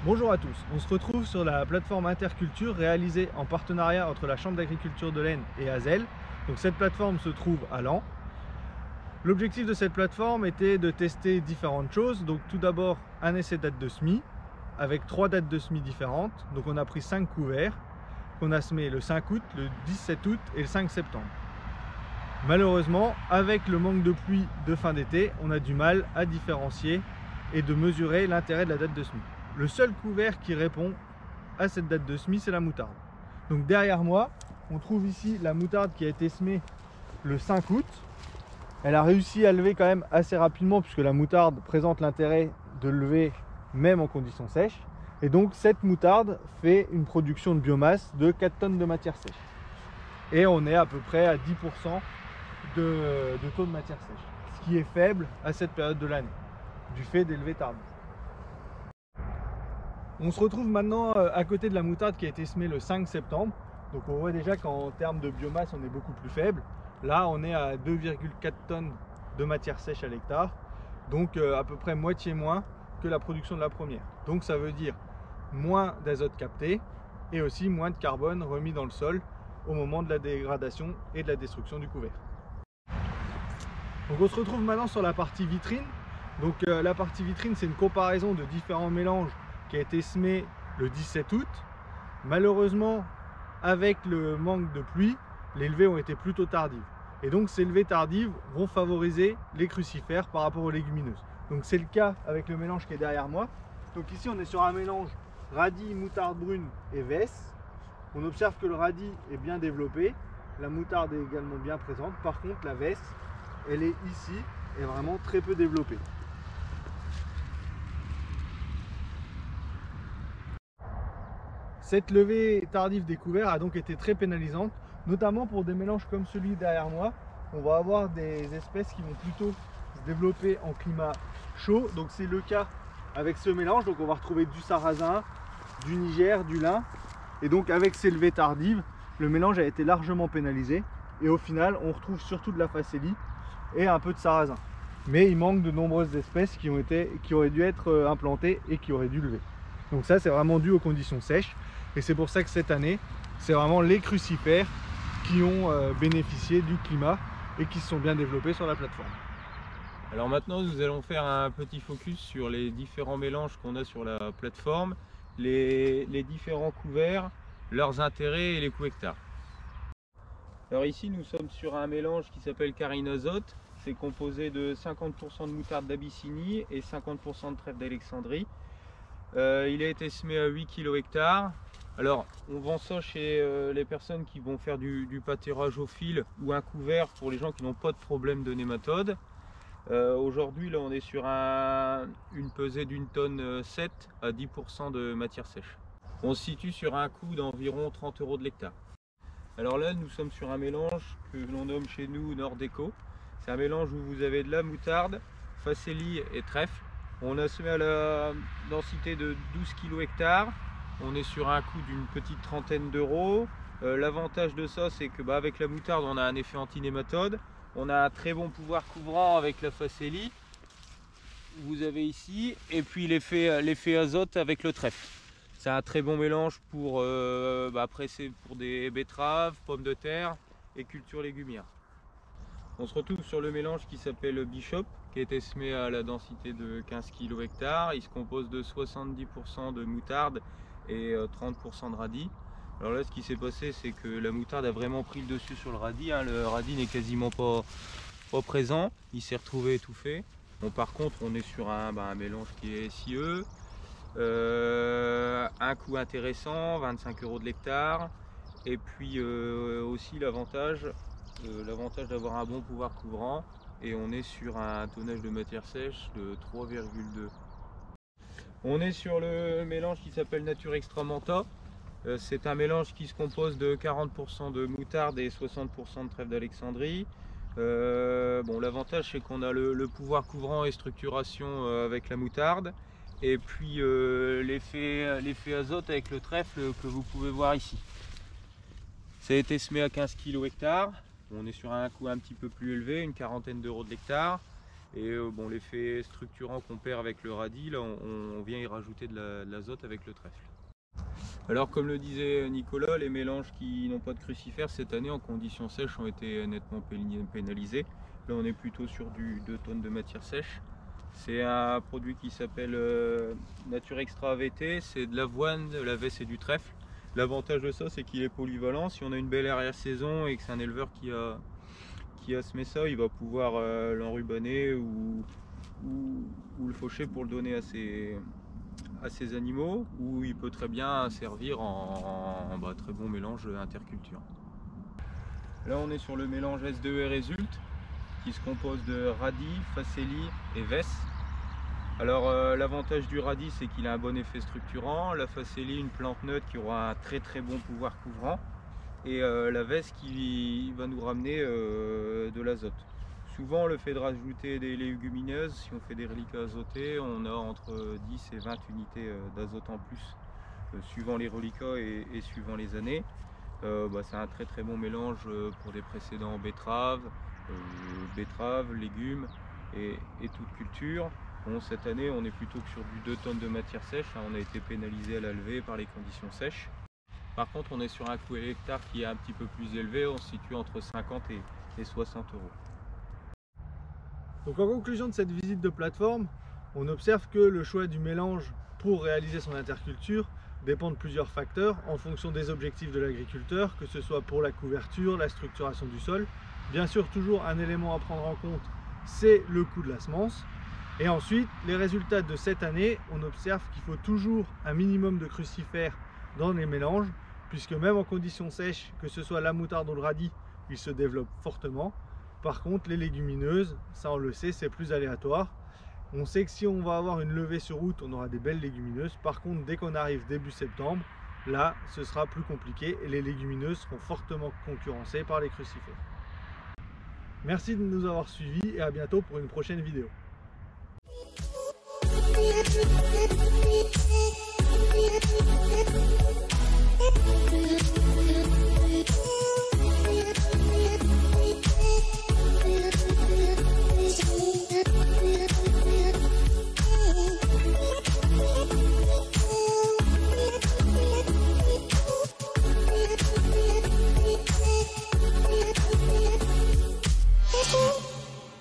Bonjour à tous, on se retrouve sur la plateforme Interculture réalisée en partenariat entre la Chambre d'agriculture de l'Aisne et Hazel. Donc cette plateforme se trouve à Laon. L'objectif de cette plateforme était de tester différentes choses. Donc tout d'abord un essai date de semis avec 3 dates de semis différentes. Donc on a pris 5 couverts qu'on a semés le 5 août, le 17 août et le 5 septembre. Malheureusement, avec le manque de pluie de fin d'été, on a du mal à différencier et de mesurer l'intérêt de la date de semis. Le seul couvert qui répond à cette date de semis, c'est la moutarde. Donc derrière moi, on trouve ici la moutarde qui a été semée le 5 août. Elle a réussi à lever quand même assez rapidement puisque la moutarde présente l'intérêt de lever même en conditions sèches. Et donc cette moutarde fait une production de biomasse de 4 tonnes de matière sèche. Et on est à peu près à 10% de taux de matière sèche, ce qui est faible à cette période de l'année, du fait des levées tardives. On se retrouve maintenant à côté de la moutarde qui a été semée le 5 septembre. Donc on voit déjà qu'en termes de biomasse, on est beaucoup plus faible. Là, on est à 2,4 tonnes de matière sèche à l'hectare. Donc à peu près moitié moins que la production de la première. Donc ça veut dire moins d'azote capté et aussi moins de carbone remis dans le sol au moment de la dégradation et de la destruction du couvert. Donc on se retrouve maintenant sur la partie vitrine. Donc la partie vitrine, c'est une comparaison de différents mélanges qui a été semé le 17 août. Malheureusement, avec le manque de pluie, les levées ont été plutôt tardives. Et donc ces levées tardives vont favoriser les crucifères par rapport aux légumineuses. Donc c'est le cas avec le mélange qui est derrière moi. Donc ici on est sur un mélange radis, moutarde brune et vesse. On observe que le radis est bien développé, la moutarde est également bien présente. Par contre la vesse, elle est ici, est vraiment très peu développée. Cette levée tardive des couverts a donc été très pénalisante, notamment pour des mélanges comme celui derrière moi. On va avoir des espèces qui vont plutôt se développer en climat chaud. Donc c'est le cas avec ce mélange. Donc on va retrouver du sarrasin, du niger, du lin. Et donc avec ces levées tardives, le mélange a été largement pénalisé. Et au final, on retrouve surtout de la facélie et un peu de sarrasin. Mais il manque de nombreuses espèces qui auraient dû être implantées et qui auraient dû lever. Donc ça, c'est vraiment dû aux conditions sèches. Et c'est pour ça que cette année, c'est vraiment les crucifères qui ont bénéficié du climat et qui se sont bien développés sur la plateforme. Alors maintenant, nous allons faire un petit focus sur les différents mélanges qu'on a sur la plateforme, les différents couverts, leurs intérêts et les coûts hectares. Alors ici, nous sommes sur un mélange qui s'appelle Carine Azote. C'est composé de 50% de moutarde d'Abyssinie et 50% de trèfle d'Alexandrie. Il a été semé à 8 kg hectare. Alors on vend ça chez les personnes qui vont faire du pâturage au fil ou un couvert pour les gens qui n'ont pas de problème de nématodes. Aujourd'hui là on est sur une pesée d'une tonne 7 à 10% de matière sèche. On se situe sur un coût d'environ 30 € de l'hectare. Alors là nous sommes sur un mélange que l'on nomme chez nous Nordeco. C'est un mélange où vous avez de la moutarde, facélie et trèfle. On a semé à la densité de 12 kg hectare. On est sur un coût d'une petite trentaine d'euros. L'avantage de ça, c'est que avec la moutarde, on a un effet anti-nématode. On a un très bon pouvoir couvrant avec la facélie. Vous avez ici. Et puis l'effet azote avec le trèfle. C'est un très bon mélange pour, après c'est pour des betteraves, pommes de terre et cultures légumières. On se retrouve sur le mélange qui s'appelle Bishop, qui a été semé à la densité de 15 kg hectare. Il se compose de 70% de moutarde et 30% de radis. Alors là, ce qui s'est passé, c'est que la moutarde a vraiment pris le dessus sur le radis. Le radis n'est quasiment pas présent. Il s'est retrouvé étouffé. Bon, par contre, on est sur un mélange qui est SIE. Un coût intéressant, 25 € de l'hectare. Et puis aussi l'avantage d'avoir un bon pouvoir couvrant. Et on est sur un tonnage de matière sèche de 3,2. On est sur le mélange qui s'appelle Nature Extra Manta. C'est un mélange qui se compose de 40% de moutarde et 60% de trèfle d'Alexandrie. L'avantage c'est qu'on a le pouvoir couvrant et structuration avec la moutarde. Et puis l'effet azote avec le trèfle que vous pouvez voir ici. Ça a été semé à 15 kg hectare. On est sur un coût un petit peu plus élevé, une quarantaine d'euros de l'hectare. Et bon, l'effet structurant qu'on perd avec le radis, là on vient y rajouter de l'azote avec le trèfle. Alors comme le disait Nicolas, les mélanges qui n'ont pas de crucifères cette année en conditions sèches ont été nettement pénalisés. Là on est plutôt sur du 2 tonnes de matière sèche. C'est un produit qui s'appelle Nature Extra AVT, c'est de l'avoine, de la veste et du trèfle. L'avantage de ça, c'est qu'il est polyvalent. Si on a une belle arrière-saison et que c'est un éleveur qui a semé ça, il va pouvoir l'enrubanner ou le faucher pour le donner à ses animaux, ou il peut très bien servir en très bon mélange interculture. Là on est sur le mélange S2E Résulte qui se compose de radis, facélie et vesse. Alors l'avantage du radis, c'est qu'il a un bon effet structurant, la facélie une plante neutre qui aura un très bon pouvoir couvrant, et la vesse qui va nous ramener de l'azote. Souvent le fait de rajouter des légumineuses, si on fait des reliquats azotés, on a entre 10 et 20 unités d'azote en plus, suivant les reliquats et suivant les années. C'est un très bon mélange pour des précédents betteraves, légumes et toute culture. Bon, cette année on est plutôt que sur du 2 tonnes de matière sèche, on a été pénalisé à la levée par les conditions sèches. Par contre on est sur un coût à l'hectare qui est un petit peu plus élevé, on se situe entre 50 et 60 euros. Donc en conclusion de cette visite de plateforme, on observe que le choix du mélange pour réaliser son interculture dépend de plusieurs facteurs en fonction des objectifs de l'agriculteur, que ce soit pour la couverture, la structuration du sol. Bien sûr, toujours un élément à prendre en compte, c'est le coût de la semence. Et ensuite, les résultats de cette année, on observe qu'il faut toujours un minimum de crucifères dans les mélanges, puisque même en conditions sèches, que ce soit la moutarde ou le radis, ils se développent fortement. Par contre, les légumineuses, ça on le sait, c'est plus aléatoire. On sait que si on va avoir une levée sur août, on aura des belles légumineuses. Par contre, dès qu'on arrive début septembre, là, ce sera plus compliqué et les légumineuses seront fortement concurrencées par les crucifères. Merci de nous avoir suivis et à bientôt pour une prochaine vidéo. Oh,